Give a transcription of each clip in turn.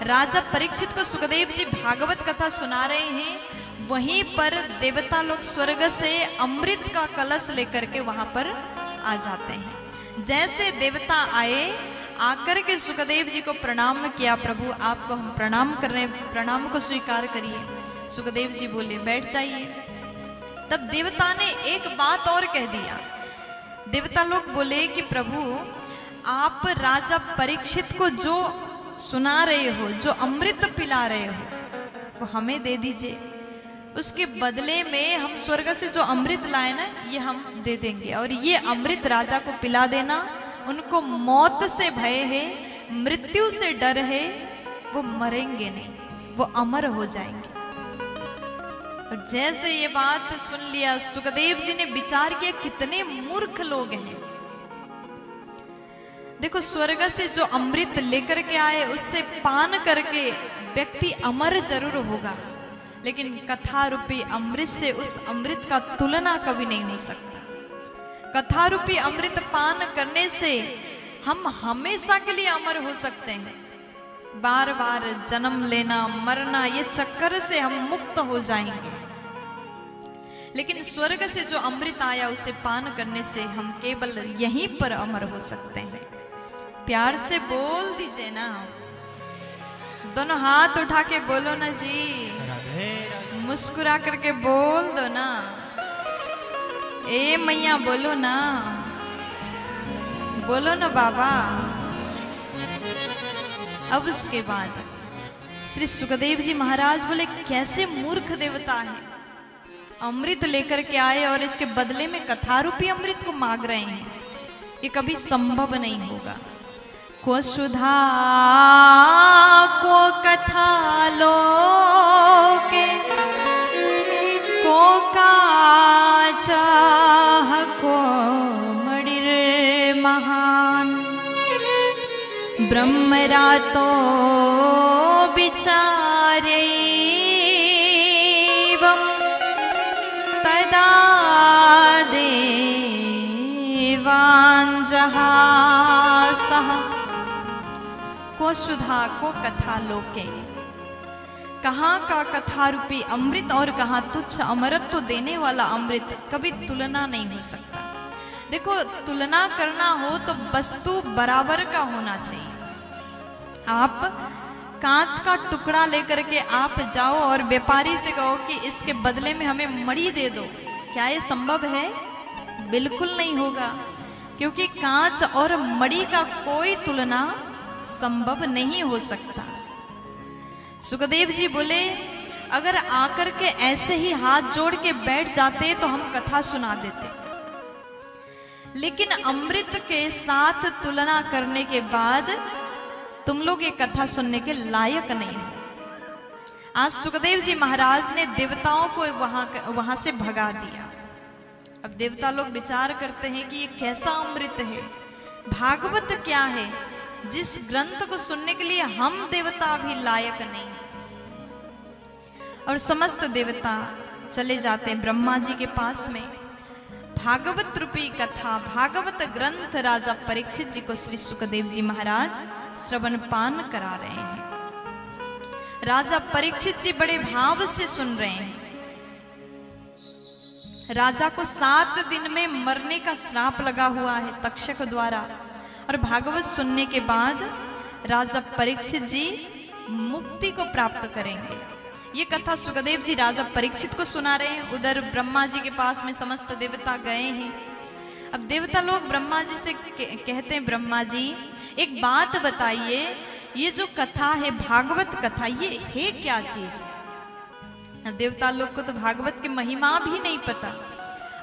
राजा परीक्षित को सुखदेव जी भागवत कथा सुना रहे हैं, वहीं पर देवता लोग स्वर्ग से अमृत का कलश लेकर के वहां पर आ जाते हैं। जैसे देवता आए, आकर के सुखदेव जी को प्रणाम किया, प्रभु आपको हम प्रणाम कर रहे हैं, प्रणाम को स्वीकार करिए। सुखदेव जी बोले बैठ जाइए। तब देवता ने एक बात और कह दिया। देवता लोग बोले कि प्रभु आप राजा परीक्षित को जो सुना रहे हो, जो अमृत पिला रहे हो, वो हमें दे दीजिए। उसके बदले में हम स्वर्ग से जो अमृत लाए ना, ये हम दे देंगे, और ये अमृत राजा को पिला देना। उनको मौत से भय है, मृत्यु से डर है, वो मरेंगे नहीं, वो अमर हो जाएंगे। और जैसे ये बात सुन लिया, सुखदेव जी ने विचार किया कितने मूर्ख लोग हैं। देखो, स्वर्ग से जो अमृत लेकर के आए, उससे पान करके व्यक्ति अमर जरूर होगा, लेकिन कथा रूपी अमृत से उस अमृत का तुलना कभी नहीं हो सकता। कथा रूपी अमृत पान करने से हम हमेशा के लिए अमर हो सकते हैं। बार बार जन्म लेना, मरना, ये चक्कर से हम मुक्त हो जाएंगे। लेकिन स्वर्ग से जो अमृत आया, उसे पान करने से हम केवल यहीं पर अमर हो सकते हैं। प्यार से बोल दीजिए ना, दोनों हाथ उठा के बोलो ना जी, मुस्कुरा करके बोल दो ना, ए मैया बोलो ना, बोलो ना बाबा। अब उसके बाद श्री सुखदेव जी महाराज बोले कैसे मूर्ख देवता है, अमृत लेकर के आए और इसके बदले में कथा रूपी अमृत को मांग रहे हैं, ये कभी संभव नहीं होगा। को सुधा को कथा लोके को काचाह को मणिर महान ब्रह्मरा तो विचारे तदा देवान् जहासः। को सुधा को कथा लोके, कहाँ का कथा रूपी अमृत और कहाँ तुच्छ अमरत्व देने वाला अमृत, कभी तुलना नहीं हो सकता। देखो, तुलना करना हो तो वस्तु बराबर का होना चाहिए। आप कांच का टुकड़ा लेकर के आप जाओ और व्यापारी से कहो कि इसके बदले में हमें मणि दे दो, क्या ये संभव है? बिल्कुल नहीं होगा, क्योंकि कांच और मणि का कोई तुलना संभव नहीं हो सकता। सुखदेव जी बोले अगर आकर के ऐसे ही हाथ जोड़ के बैठ जाते तो हम कथा सुना देते, लेकिन अमृत के साथ तुलना करने के बाद तुम लोग ये कथा सुनने के लायक नहीं हो। आज सुखदेव जी महाराज ने देवताओं को वहां से भगा दिया। अब देवता लोग विचार करते हैं कि ये कैसा अमृत है, भागवत क्या है, जिस ग्रंथ को सुनने के लिए हम देवता भी लायक नहीं। और समस्त देवता चले जाते हैं ब्रह्मा जी के पास में। भागवत रूपी कथा, भागवत ग्रंथ राजा परीक्षित जी को श्री सुखदेव जी महाराज श्रवण पान करा रहे हैं। राजा परीक्षित जी बड़े भाव से सुन रहे हैं। राजा को 7 दिन में मरने का श्राप लगा हुआ है तक्षक द्वारा, और भागवत सुनने के बाद राजा परीक्षित जी मुक्ति को प्राप्त करेंगे। ये कथा सुखदेव जी राजा परीक्षित को सुना रहे हैं। उधर ब्रह्मा जी के पास में समस्त देवता गए हैं। अब देवता लोग ब्रह्मा जी से कहते हैं, ब्रह्मा जी एक बात बताइए, ये जो कथा है भागवत कथा, ये है क्या चीज? देवता लोग को तो भागवत की महिमा भी नहीं पता।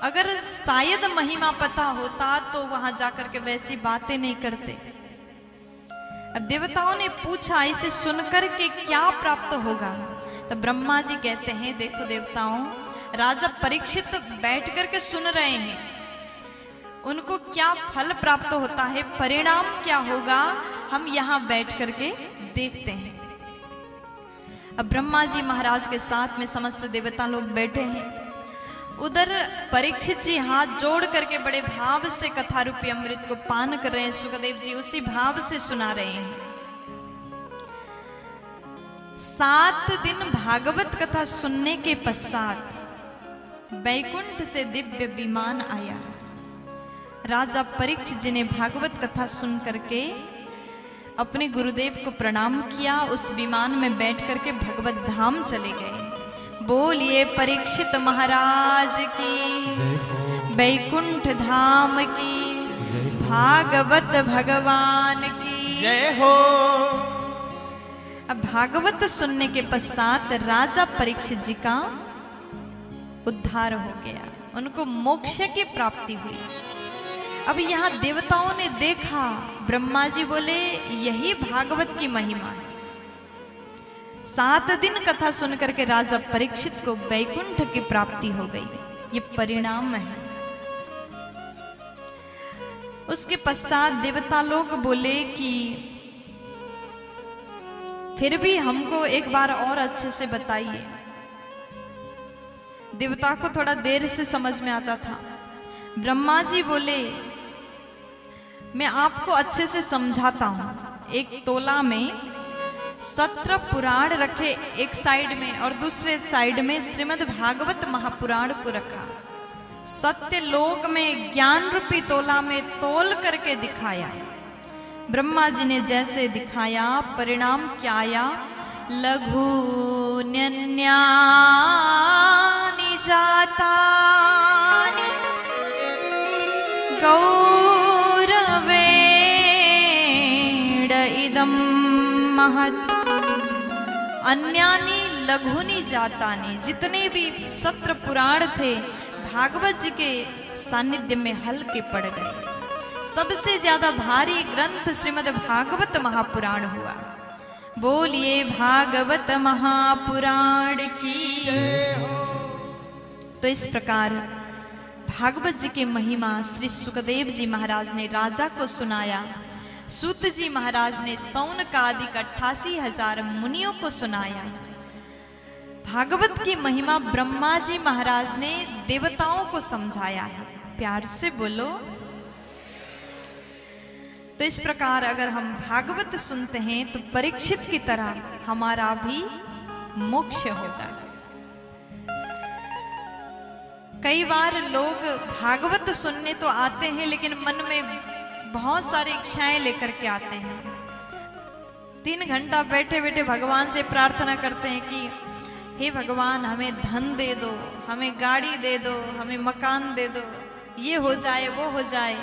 अगर शायद महिमा पता होता तो वहां जाकर के वैसी बातें नहीं करते। अब देवताओं ने पूछा इसे सुनकर के क्या प्राप्त होगा? तो ब्रह्मा जी कहते हैं, देखो देवताओं, राजा परीक्षित बैठ करके सुन रहे हैं, उनको क्या फल प्राप्त होता है, परिणाम क्या होगा, हम यहाँ बैठ करके देखते हैं। अब ब्रह्मा जी महाराज के साथ में समस्त देवता लोग बैठे हैं। उधर परीक्षित जी हाथ जोड़ करके बड़े भाव से कथा रूपी अमृत को पान कर रहे हैं। सुखदेव जी उसी भाव से सुना रहे हैं। 7 दिन भागवत कथा सुनने के पश्चात बैकुंठ से दिव्य विमान आया। राजा परीक्षित जी ने भागवत कथा सुन करके अपने गुरुदेव को प्रणाम किया, उस विमान में बैठ करके भगवत धाम चले गए। बोलिए परीक्षित महाराज की, बैकुंठ धाम की, भागवत भगवान की जय हो। अब भागवत सुनने के पश्चात राजा परीक्षित जी का उद्धार हो गया, उनको मोक्ष की प्राप्ति हुई। अब यहाँ देवताओं ने देखा, ब्रह्मा जी बोले यही भागवत की महिमा है। 7 दिन कथा सुन करके राजा परीक्षित को वैकुंठ की प्राप्ति हो गई, ये परिणाम है। उसके पश्चात देवता लोग बोले कि फिर भी हमको एक बार और अच्छे से बताइए। देवता को थोड़ा देर से समझ में आता था। ब्रह्मा जी बोले मैं आपको अच्छे से समझाता हूं। एक तोला में 17 पुराण रखे एक साइड में और दूसरे साइड में श्रीमद् भागवत महापुराण को रखा। सत्य लोक में ज्ञान रूपी तोला में तोल करके दिखाया। ब्रह्मा जी ने जैसे दिखाया परिणाम क्या आया? लघु न्यन्यानि जातानि गौरवेण इदं महत्। अन्यानि लघुनि जातानि, जितने भी 17 पुराण थे भागवत जी के सानिध्य में हल्के पड़ गए। सबसे ज्यादा भारी ग्रंथ श्रीमद् भागवत महापुराण हुआ। बोलिए भागवत महापुराण की। तो इस प्रकार भागवत जी की महिमा श्री सुखदेव जी महाराज ने राजा को सुनाया। सूत जी महाराज ने सौनक आदि 88,000 मुनियों को सुनाया। भागवत की महिमा ब्रह्मा जी महाराज ने देवताओं को समझाया है। प्यार से बोलो। तो इस प्रकार अगर हम भागवत सुनते हैं तो परीक्षित की तरह हमारा भी मोक्ष होगा। कई बार लोग भागवत सुनने तो आते हैं लेकिन मन में बहुत सारी इच्छाएं लेकर के आते हैं। 3 घंटा बैठे बैठे भगवान से प्रार्थना करते हैं कि हे भगवान हमें धन दे दो, हमें गाड़ी दे दो, हमें मकान दे दो, ये हो जाए वो हो जाए।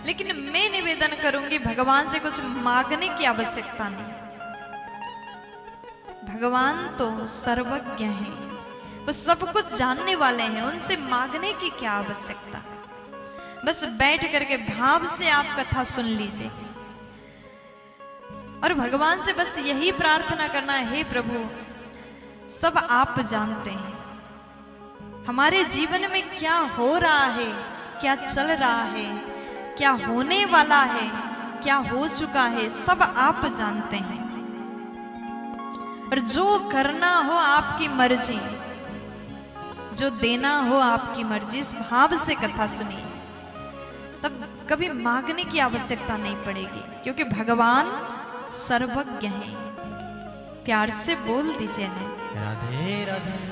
लेकिन मैं निवेदन करूंगी भगवान से कुछ मांगने की आवश्यकता नहीं। भगवान तो सर्वज्ञ हैं, वो सब कुछ जानने वाले हैं, उनसे मांगने की क्या आवश्यकता। बस बैठ करके भाव से आप कथा सुन लीजिए और भगवान से बस यही प्रार्थना करना है, हे प्रभु सब आप जानते हैं, हमारे जीवन में क्या हो रहा है, क्या चल रहा है, क्या होने वाला है, क्या हो चुका है, सब आप जानते हैं। और जो करना हो आपकी मर्जी, जो देना हो आपकी मर्जी, इस भाव से कथा सुनिए, तब कभी मांगने की आवश्यकता नहीं पड़ेगी, क्योंकि भगवान सर्वज्ञ हैं। प्यार से बोल दीजिए ना, राधे राधे।